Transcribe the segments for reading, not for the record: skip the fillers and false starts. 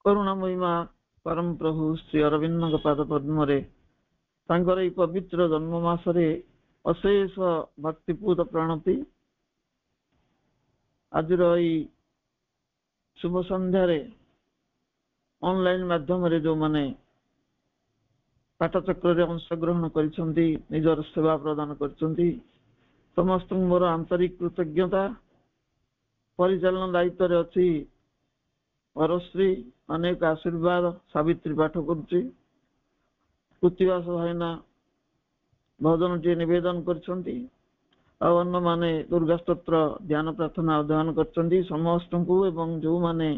କରୁଣାମୟୀମା ପରମ ପ୍ରଭୁ ଶ୍ରୀ ଅରବିନ୍ଦଙ୍କ ପାଦ ପଦ୍ମରେ ତାଙ୍କର ଏହି ପବିତ୍ର ଜନ୍ମ ମାସରେ ଅଶେଷ ଭକ୍ତିପୂତ ପ୍ରଣତି। ଆଜିର ଏହି ଶୁଭ ସନ୍ଧ୍ୟାରେ ଅନଲାଇନ ମାଧ୍ୟମରେ ଯେଉଁମାନେ ପାଠଚକ୍ରରେ ଅଂଶଗ୍ରହଣ କରିଛନ୍ତି, ନିଜର ସେବା ପ୍ରଦାନ କରିଛନ୍ତି, ସମସ୍ତଙ୍କୁ ମୋର ଆନ୍ତରିକ କୃତଜ୍ଞତା। ପରିଚାଳନା ଦାୟିତ୍ୱରେ ଅଛି ପରଶ୍ରୀ, ଅନେକ ଆଶୀର୍ବାଦ। ସାବିତ୍ରୀ ପାଠ କରୁଛି। କୃତିବାସ ଭାଇନା ଭଜନଟିଏ ନିବେଦନ କରିଛନ୍ତି, ଆଉ ଅନ୍ୟମାନେ ଦୁର୍ଗା ସ୍ତୋତ୍ର ଧ୍ୟାନ ପ୍ରାର୍ଥନା ଅଧ୍ୟୟନ କରିଛନ୍ତି। ସମସ୍ତଙ୍କୁ ଏବଂ ଯେଉଁମାନେ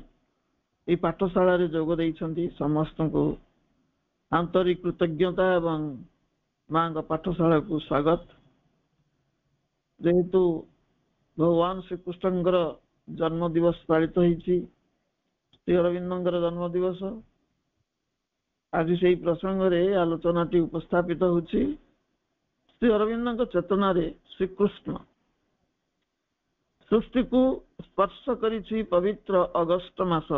ଏହି ପାଠଶାଳାରେ ଯୋଗ ଦେଇଛନ୍ତି ସମସ୍ତଙ୍କୁ ଆନ୍ତରିକ କୃତଜ୍ଞତା ଏବଂ ମାଙ୍କ ପାଠଶାଳାକୁ ସ୍ୱାଗତ। ଯେହେତୁ ଭଗବାନ ଶ୍ରୀକୃଷ୍ଣଙ୍କର ଜନ୍ମ ଦିବସ ପାଳିତ ହେଇଛି, ଶ୍ରୀ ଅରବିନ୍ଦଙ୍କର ଜନ୍ମ ଦିବସ, ଆଜି ସେଇ ପ୍ରସଙ୍ଗରେ ଆଲୋଚନାଟି ଉପସ୍ଥାପିତ ହେଉଛି। ଶ୍ରୀ ଅରବିନ୍ଦଙ୍କ ଚେତନାରେ ଶ୍ରୀକୃଷ୍ଣ ସୃଷ୍ଟିକୁ ସ୍ପର୍ଶ କରିଛି ପବିତ୍ର ଅଗଷ୍ଟ ମାସ,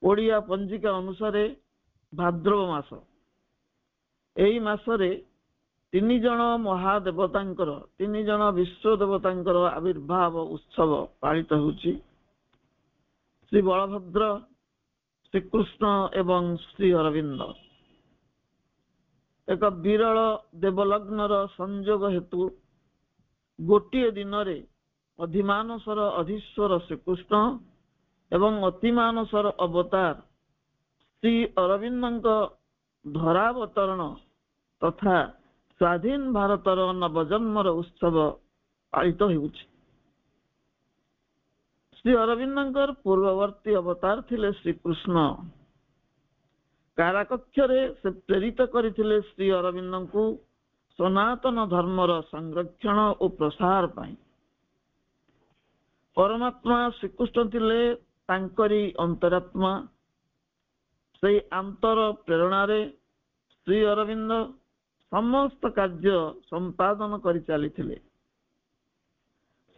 ଓଡ଼ିଆ ପଞ୍ଜିକା ଅନୁସାରେ ଭାଦ୍ରବ ମାସ। ଏହି ମାସରେ ତିନି ଜଣ ମହାଦେବତାଙ୍କର, ତିନି ଜଣ ବିଶ୍ୱ ଦେବତାଙ୍କର ଆବିର୍ଭାବ ଉତ୍ସବ ପାଳିତ ହେଉଛି। ଶ୍ରୀ ବଳଭଦ୍ର, ଶ୍ରୀକୃଷ୍ଣ ଏବଂ ଶ୍ରୀ ଅରବିନ୍ଦ। ଏକ ବିରଳ ଦେବଲଗ୍ନର ସଂଯୋଗ ହେତୁ ଗୋଟିଏ ଦିନରେ ଅଧିମାନସର ଅଧୀଶ୍ୱର ଶ୍ରୀକୃଷ୍ଣ ଏବଂ ଅତିମାନସର ଅବତାର ଶ୍ରୀ ଅରବିନ୍ଦଙ୍କ ଧରାବତରଣ ତଥା ସ୍ୱାଧୀନ ଭାରତର ନବଜନ୍ମର ଉତ୍ସବ ପାଳିତ ହେଉଛି। ଶ୍ରୀ ଅରବିନ୍ଦଙ୍କର ପୂର୍ବବର୍ତ୍ତୀ ଅବତାର ଥିଲେ ଶ୍ରୀକୃଷ୍ଣ। କାରାକକ୍ଷରେ ସେ ପ୍ରେରିତ କରିଥିଲେ ଶ୍ରୀ ଅରବିନ୍ଦଙ୍କୁ ସନାତନ ଧର୍ମର ସଂରକ୍ଷଣ ଓ ପ୍ରସାର ପାଇଁ। ପରମାତ୍ମା ଶ୍ରୀକୃଷ୍ଣ ଥିଲେ ତାଙ୍କରି ଅନ୍ତରାତ୍ମା। ସେହି ଆନ୍ତର ପ୍ରେରଣାରେ ଶ୍ରୀ ଅରବିନ୍ଦ ସମସ୍ତ କାର୍ଯ୍ୟ ସମ୍ପାଦନ କରି ଚାଲିଥିଲେ।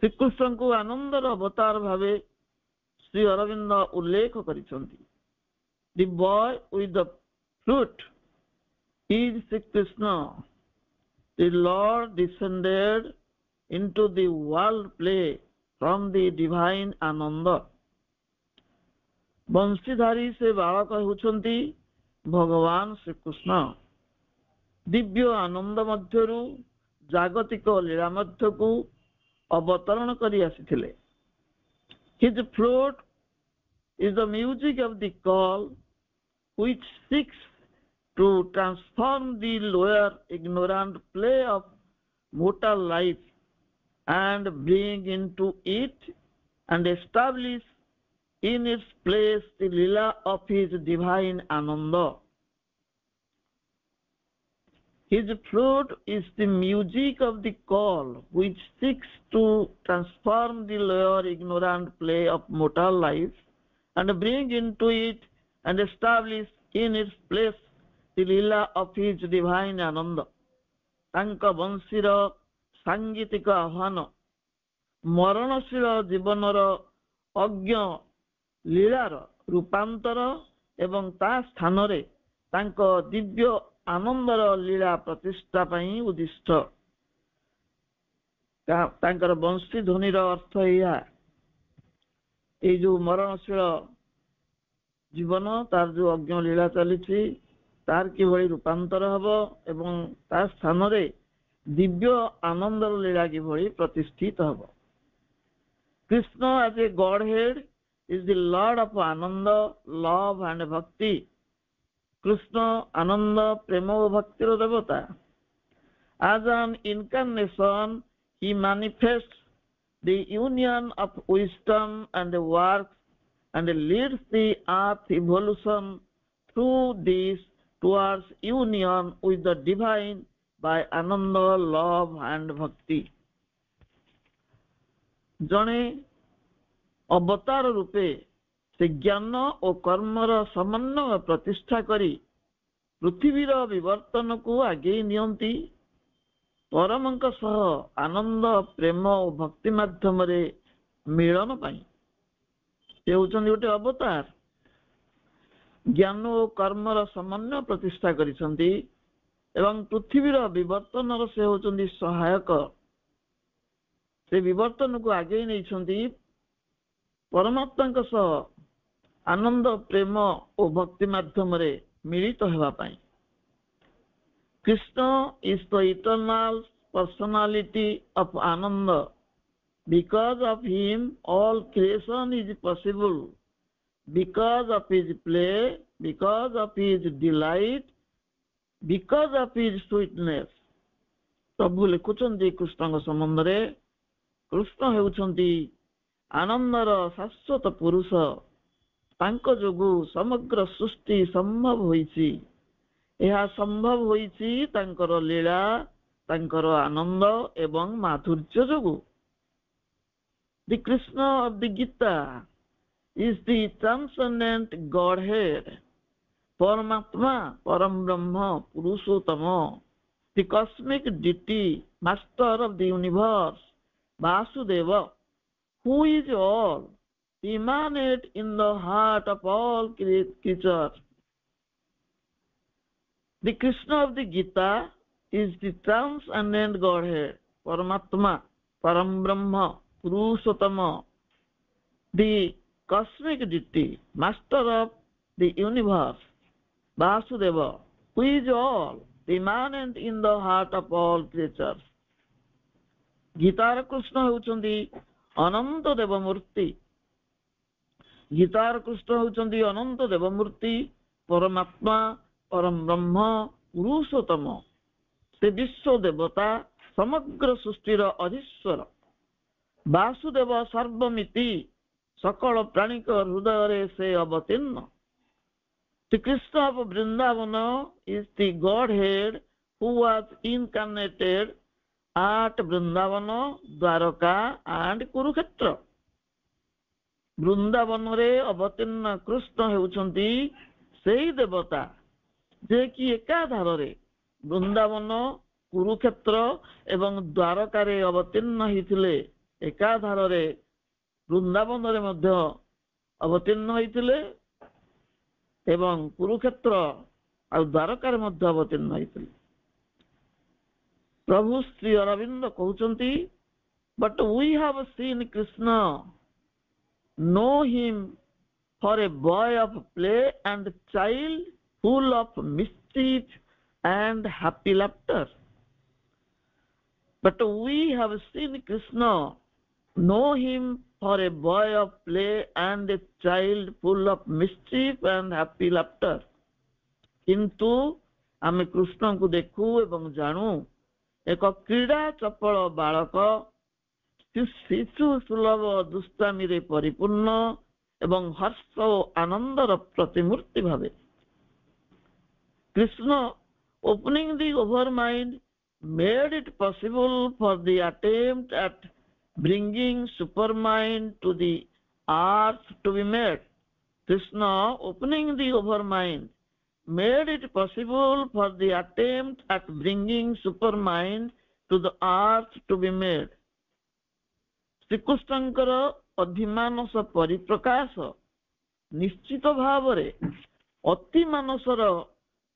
ଶ୍ରୀକୃଷ୍ଣଙ୍କୁ ଆନନ୍ଦର ଅବତାର ଭାବେ ଶ୍ରୀ ଅରବିନ୍ଦ ଉଲ୍ଲେଖ କରିଛନ୍ତି। The boy with the flute is Sri Krishna. The Lord descended into the world play from the divine Ananda. ବଂଶୀଧାରୀ ସେ ବାଳକ ହେଉଛନ୍ତି ଭଗବାନ ଶ୍ରୀକୃଷ୍ଣ। ଦିବ୍ୟ ଆନନ୍ଦ ମଧ୍ୟରୁ ଜାଗତିକ ଲୀଳା ମଧ୍ୟକୁ ଅବତରଣ କରି ଆସିଥିଲେ। His flute is the music of the call which seeks to transform the lower ignorant play of mortal life and bring into it and establish in its place the lila of his divine Ananda. His flute is the music of the call which seeks to transform the lower ignorant play of mortal life and bring into it and establish in its place the lila of his divine Ananda. ତାଙ୍କ ବଂଶୀର ସାଙ୍ଗୀତିକ ଆହ୍ୱାନ ମରଣଶୀଳ ଜୀବନର ଅଜ୍ଞ ଲୀଳାର ରୂପାନ୍ତର ଏବଂ ତା ସ୍ଥାନରେ ତାଙ୍କ ଦିବ୍ୟ ଆନନ୍ଦର ଲୀଳା ପ୍ରତିଷ୍ଠା ପାଇଁ ଉଦ୍ଦିଷ୍ଟ। ତାଙ୍କର ବଂଶୀ ଧ୍ୱନିର ଅର୍ଥ ଏହା, ଏଇ ଯୋଉ ମରଣଶୀଳ ଜୀବନ, ତାର ଯୋଉ ଅଜ୍ଞ ଲୀଳା ଚାଲିଛି, ତାର କିଭଳି ରୂପାନ୍ତର ହବ ଏବଂ ତା ସ୍ଥାନରେ ଦିବ୍ୟ ଆନନ୍ଦର ଲୀଳା କିଭଳି ପ୍ରତିଷ୍ଠିତ ହବ। Krishna as a Godhead is the Lord of Ananda, love and bhakti. Krishna ଆନନ୍ଦ, ପ୍ରେମ ଓ ଭକ୍ତିର ଦେବତା। As an incarnation, he manifests the union of wisdom and works and leads the earth evolution through this towards union with the divine by ananda, love and bhakti. ଜଣେ ଅବତାର ରୂପେ ସେ ଜ୍ଞାନ ଓ କର୍ମର ସମନ୍ୱୟ ପ୍ରତିଷ୍ଠା କରି ପୃଥିବୀର ବିବର୍ତ୍ତନକୁ ଆଗେଇ ନିଅନ୍ତି। ପରମଙ୍କ ସହ ଆନନ୍ଦ, ପ୍ରେମ ଓ ଭକ୍ତି ମାଧ୍ୟମରେ ମିଳନ ପାଇଁ ସେ ହେଉଛନ୍ତି ଗୋଟେ ଅବତାର। ଜ୍ଞାନ ଓ କର୍ମର ସମନ୍ୱୟ ପ୍ରତିଷ୍ଠା କରିଛନ୍ତି ଏବଂ ପୃଥିବୀର ବିବର୍ତ୍ତନର ସେ ହେଉଛନ୍ତି ସହାୟକ। ସେ ବିବର୍ତ୍ତନକୁ ଆଗେଇ ନେଇଛନ୍ତି ପରମାତ୍ମାଙ୍କ ସହ ଆନନ୍ଦ, ପ୍ରେମ ଓ ଭକ୍ତି ମାଧ୍ୟମରେ ମିଳିତ ହେବା ପାଇଁ। Krishna is the eternal personality of Ananda. Because of him, all creation is possible. Because of his play, because of his delight, because of his sweetness. ପ୍ରଭୁ ଲେଖୁଛନ୍ତି କୃଷ୍ଣଙ୍କ ସମ୍ବନ୍ଧରେ, କୃଷ୍ଣ ହେଉଛନ୍ତି ଆନନ୍ଦର ଶାଶ୍ୱତ ପୁରୁଷ। ତାଙ୍କ ଯୋଗୁଁ ସମଗ୍ର ସୃଷ୍ଟି ସମ୍ଭବ ହୋଇଛି। ଏହା ସମ୍ଭବ ହୋଇଛି ତାଙ୍କର ଲୀଳା, ତାଙ୍କର ଆନନ୍ଦ ଏବଂ ମାଧୁର୍ଯ୍ୟ ଯୋଗୁଁ। The Krishna of the Gita is the transcendent Godhead, Paramatma, Param Brahma, Purushottama, the cosmic deity, master of the universe, Vasudeva, who is all, emanate in the heart of all creatures. The Krishna of the Gita is the transcendent Godhead, Paramatma, Param Brahma, Purushottama, the cosmic deity, master of the universe, Vasudeva, who is all, immanent in the heart of all creatures. ଗୀତାର କୃଷ୍ଣ ହେଉଛନ୍ତି ଅନନ୍ତ ଦେବ ମୂର୍ତ୍ତି। ଗୀତାର କୃଷ୍ଣ ହେଉଛନ୍ତି ଅନନ୍ତ ଦେବ ମୂର୍ତ୍ତି, ପରମାତ୍ମା, ପରମ ବ୍ରହ୍ମ, ପୁରୁଷୋତ୍ତମ। ସେ ବିଶ୍ୱ ଦେବତା, ସମଗ୍ର ସୃଷ୍ଟିର ଅଧୀଶ୍ୱର। ବାସୁଦେବ ସର୍ବମିତି, ସକଳ ପ୍ରାଣୀଙ୍କ ହୃଦୟରେ ସେ ଅବତୀର୍ଣ୍ଣ। The Krishna of Vrindavana is the Godhead who was incarnated at Vrindavana, Dwaraka and Kurukshetra. ବୃନ୍ଦାବନରେ ଅବତୀର୍ଣ୍ଣ କୃଷ୍ଣ ହେଉଛନ୍ତି ସେହି ଦେବତା ଯେ କି ଏକାଧାରରେ ବୃନ୍ଦାବନ, କୁରୁକ୍ଷେତ୍ର ଏବଂ ଦ୍ୱାରକାରେ ଅବତୀର୍ଣ୍ଣ ହୋଇଥିଲେ। ଏକାଧାରରେ ବୃନ୍ଦାବନରେ ମଧ୍ୟ ଅବତୀର୍ଣ୍ଣ ହୋଇଥିଲେ ଏବଂ କୁରୁକ୍ଷେତ୍ର ଆଉ ଦ୍ୱାରକାରେ ମଧ୍ୟ ଅବତୀର୍ଣ୍ଣ ହୋଇଥିଲେ। ପ୍ରଭୁ ଶ୍ରୀ ଅରବିନ୍ଦ କହୁଛନ୍ତି, but we have seen Krishna, know him for a boy of play and child full of mischief and happy laughter. But we have seen Krishna, know him for a boy of play and a child full of mischief and happy laughter. କିନ୍ତୁ ଆମେ କୃଷ୍ଣଙ୍କୁ ଦେଖୁ ଏବଂ ଜାଣୁ ଏକ କ୍ରୀଡ଼ା ଚପଳ ବାଳକ, ଶିଶୁ ସୁଲଭ ଦୁଷ୍ଟାମୀରେ ପରିପୂର୍ଣ୍ଣ ଏବଂ ହର୍ଷ ଓ ଆନନ୍ଦର ପ୍ରତିମୂର୍ତ୍ତି ଭାବେ। Krishna opening the overmind made it possible for the attempt at bringing supermind to the earth to be made. Krishna opening the overmind made it possible for the attempt at bringing supermind to the earth to be made. ଶ୍ରୀକୃଷ୍ଣଙ୍କର ଅଧିମାନସ ପରିପ୍ରକାଶ ନିଶ୍ଚିତ ଭାବରେ ଅତିମାନସର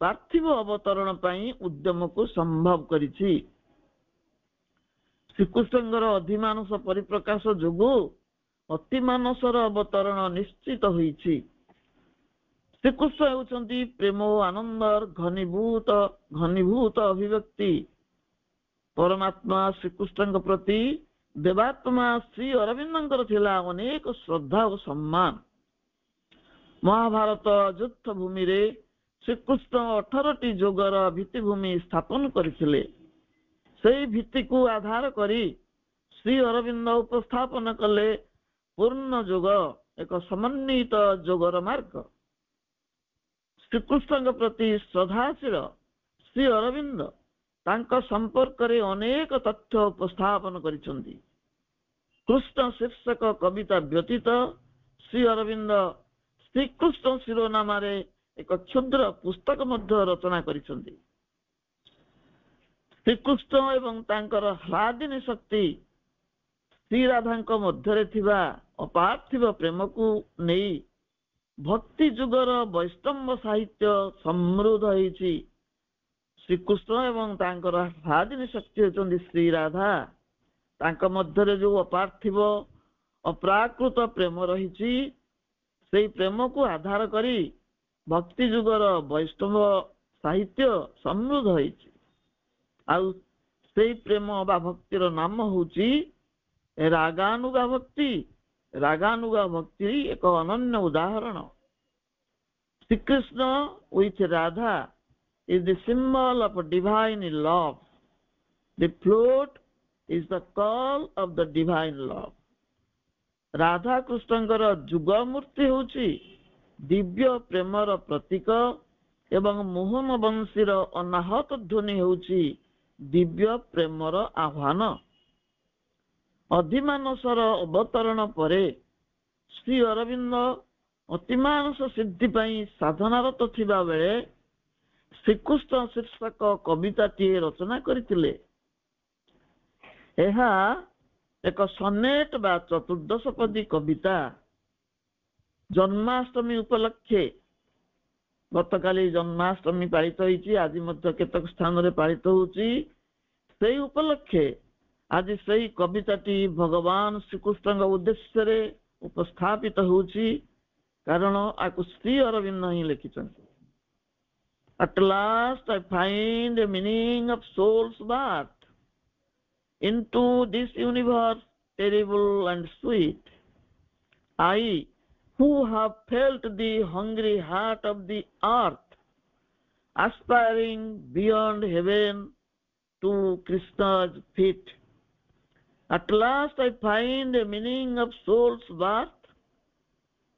ପାର୍ଥିବ ଅବତରଣ ପାଇଁ ଉଦ୍ୟମକୁ ସମ୍ଭବ କରିଛି। ଶ୍ରୀକୃଷ୍ଣଙ୍କର ଅଧିମାନସ ପରିପ୍ରକାଶ ଯୋଗୁଁ ଅତିମାନସର ଅବତରଣ ନିଶ୍ଚିତ ହୋଇଛି। ଶ୍ରୀକୃଷ୍ଣ ହେଉଛନ୍ତି ପ୍ରେମ ଓ ଆନନ୍ଦର ଘନୀଭୂତ ଅଭିବ୍ୟକ୍ତି। ପରମାତ୍ମା ଶ୍ରୀକୃଷ୍ଣଙ୍କ ପ୍ରତି ଦେବାତ୍ମା ଶ୍ରୀ ଅରବିନ୍ଦଙ୍କର ଥିଲା ଅନେକ ଶ୍ରଦ୍ଧା ଓ ସମ୍ମାନ। ମହାଭାରତ ଯୁଦ୍ଧ ଭୂମିରେ ଶ୍ରୀକୃଷ୍ଣ 18ଟି ଯୋଗର ଭିତ୍ତିଭୂମି ସ୍ଥାପନ କରିଥିଲେ। ସେହି ଭିତ୍ତିକୁ ଆଧାର କରି ଶ୍ରୀ ଅରବିନ୍ଦ ଉପସ୍ଥାପନ କଲେ ପୂର୍ଣ୍ଣ ଯୋଗ, ଏକ ସମନ୍ୱିତ ଯୋଗର ମାର୍ଗ। ଶ୍ରୀକୃଷ୍ଣଙ୍କ ପ୍ରତି ଶ୍ରଦ୍ଧାଶୀଳ ଶ୍ରୀ ଅରବିନ୍ଦ ତାଙ୍କ ସମ୍ପର୍କରେ ଅନେକ ତଥ୍ୟ ଉପସ୍ଥାପନ କରିଛନ୍ତି। କୃଷ୍ଣ ଶୀର୍ଷକ କବିତା ବ୍ୟତୀତ ଶ୍ରୀ ଅରବିନ୍ଦ ଶ୍ରୀକୃଷ୍ଣ ଶିରୋନାମାରେ ଏକ କ୍ଷୁଦ୍ର ପୁସ୍ତକ ମଧ୍ୟ ରଚନା କରିଛନ୍ତି। ଶ୍ରୀକୃଷ୍ଣ ଏବଂ ତାଙ୍କର ହ୍ଲାଦିନୀ ଶକ୍ତି ଶ୍ରୀରାଧାଙ୍କ ମଧ୍ୟରେ ଥିବା ଅପାର୍ଥିବ ପ୍ରେମକୁ ନେଇ ଭକ୍ତି ଯୁଗର ବୈଷ୍ଣବ ସାହିତ୍ୟ ସମୃଦ୍ଧ ହେଇଛି। ଶ୍ରୀକୃଷ୍ଣ ଏବଂ ତାଙ୍କର ସ୍ୱାଧୀନ ଶକ୍ତି ହେଉଛନ୍ତି ଶ୍ରୀ ରାଧା। ତାଙ୍କ ମଧ୍ୟରେ ଯୋଉ ଅପାର୍ଥିବ ଅପ୍ରାକୃତ ପ୍ରେମ ରହିଛି, ସେଇ ପ୍ରେମକୁ ଆଧାର କରି ଭକ୍ତି ଯୁଗର ବୈଷ୍ଣବ ସାହିତ୍ୟ ସମୃଦ୍ଧ ହେଇଛି। ଆଉ ସେଇ ପ୍ରେମ ବା ଭକ୍ତିର ନାମ ହଉଛି ରାଗାନୁଗା ଭକ୍ତି। ରାଗାନୁଗା ଭକ୍ତି ଏକ ଅନନ୍ୟ ଉଦାହରଣ। Shrikrishna with Radha is the symbol of divine love. The flute is the call of the divine love. Radha କୃଷ୍ଣଙ୍କର ଯୁଗ ମୂର୍ତ୍ତି ହେଉଛି ଦିବ୍ୟ ପ୍ରେମର ପ୍ରତୀକ ଏବଂ ମୋହନ ବଂଶୀର ଅନାହତ ଧ୍ୱନି ହେଉଛି ଦିବ୍ୟ ପ୍ରେମର ଆହ୍ୱାନ। ଅଧିମାନସର ଅବତରଣ ପରେ ଶ୍ରୀ ଅରବିନ୍ଦ ଅତିମାନସ ସିଦ୍ଧି ପାଇଁ ସାଧନାରତ ଥିବା ବେଳେ ଶ୍ରୀକୃଷ୍ଣ ଶୀର୍ଷକ କବିତାଟିଏ ରଚନା କରିଥିଲେ। ଏହା ଏକ ସନେଟ ବା ଚତୁର୍ଦ୍ଦଶପଦୀ କବିତା। ଜନ୍ମାଷ୍ଟମୀ ଉପଲକ୍ଷେ, ଗତକାଲି ଜନ୍ମାଷ୍ଟମୀ ପାଳିତ ହୋଇଛି, ଆଜି ମଧ୍ୟ କେତେକ ସ୍ଥାନରେ ପାଳିତ ହେଉଛି। ସେଇ ଉପଲକ୍ଷେ ଆଜି ସେଇ କବିତାଟି ଭଗବାନ ଶ୍ରୀକୃଷ୍ଣଙ୍କ ଉଦ୍ଦେଶ୍ୟରେ ଉପସ୍ଥାପିତ ହେଉଛି, କାରଣ ଆକୁ ଶ୍ରୀ ଅରବିନ୍ଦ ହିଁ ଲେଖିଛନ୍ତି। At last I find a meaning of soul's birth into this universe terrible and sweet. I, who have felt the hungry heart of the earth, aspiring beyond heaven to Krishna's feet. At last I find a meaning of soul's birth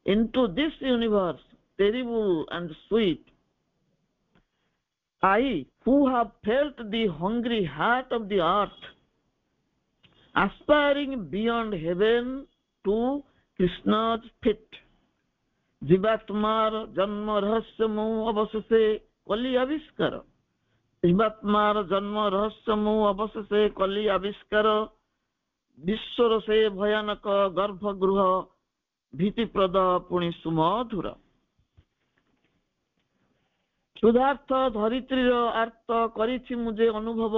into this universe terrible and sweet. I, who have felt the hungry heart of the earth, aspiring beyond heaven to Krishna's feet. जीवात्मार जन्म रहस्य मु अवशेषे कलि आविष्कार। जीवात्मार जन्म रहस्य मु अवशेषे कलि आविष्कार। विश्वर से भयानक गर्भगृह भीतिप्रद पुणी सुमधुर। क्षुधार्थ धरित्रीर आर्त करिछि मुझे अनुभव।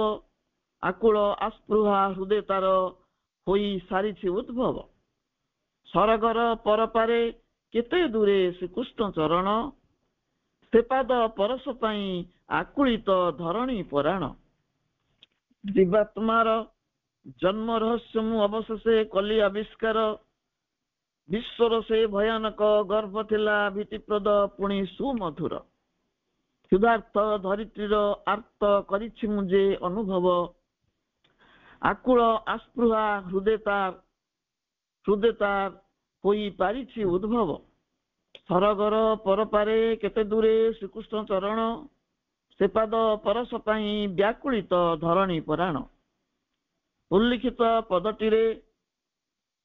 आकुल आस्पृहा हृदय तार होई सारिछि उद्भव। सरगर परपारे केते दूरे श्रीकृष्ण चरण। सेपाद परस पाई आकुलित धरणी पराण। जीवात्मार जन्म रहस्य मु अवशेषे कलि आविष्कार। विश्वर से भयानक गर्भ थिला भीतिप्रद पुणी सुमधुर। क्षुधार्थ धरित्रीर आर्त करिछि मुझे अनुभव। आकुल आस्पृहा हृदय तार होई पारिछि उद्भव। सरगर परपारे केते दूरे श्रीकृष्ण चरण। सेपाद परस पाई व्याकुलित धरणी पराण। उल्लिखित पदटीरे